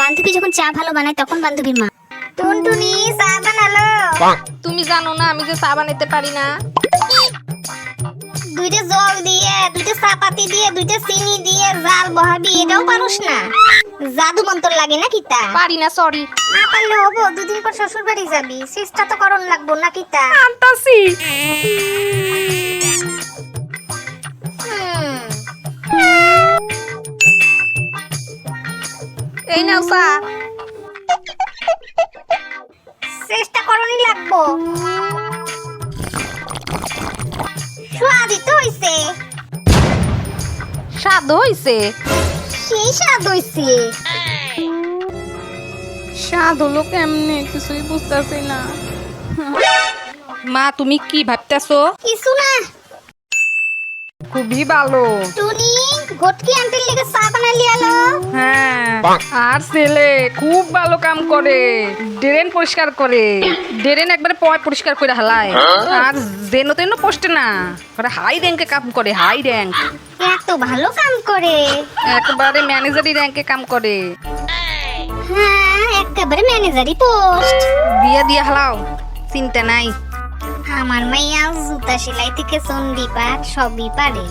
বান্ধবী যখন চা ভালো বানায় তখন বান্ধবীর মা। টুনটুনি চা বানালো। তুমি জানো না আমি যে চা বানাইতে পারি না? দুইটা জল দিয়ে, দুইটা চা পাতি দিয়ে, দুইটা চিনি দিয়ে জাল বহাবি, এটাও পারোস না? জাদু মন্তর লাগে না কিতা? পারি না, সরি। না পারলে হবো, দুদিন পর শ্বশুর বাড়ি যাবি, চেষ্টা তো করন লাগবো না কিতা? আনতাছি। এই নাও চা। চেষ্টা করনই লাগবো। স্বাদই তো হইছে। স্বাদ হইছে? সেই স্বাদ হইছে। স্বাদ হলো কেমনে কিছুই বুঝতেছি না। মা তুমি কি ভাবতেছো? কিছু না। খুবই ভালো। টুনি ঘটকি আন্টির লেগে চা বানালি আলো। হ্যাঁ, আর ছেলে খুব ভালো কাম করে, ড্রেন পরিষ্কার করে, ড্রেন একবারে পয় পরিষ্কার করে হালায়। আর যেন তেন পোস্টে না, হাই র্যাঙ্কে কাম করে, হাই র্যাঙ্ক। এত ভালো কাম করে। একবারে ম্যানেজারি র্যাঙ্কে কাম করে। হ্যাঁ, একেবারে ম্যানেজারি পোস্ট। বিয়ে দিয়ে হালাও, চিন্তা নাই। আমার মাইয়া জুতা সেলাই থেকে চন্ডি পাঠ সবই পারে।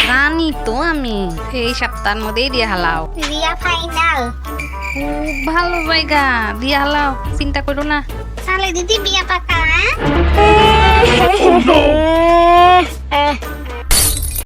জানি তো আমি, এই সপ্তাহের মধ্যেই দিয়ে হালাও। রিয়া ফাইনাল। খুব ভালো জায়গা, দিয়ে হালাও, চিন্তা করো না। তাহলে দিদি বিয়া পাকা।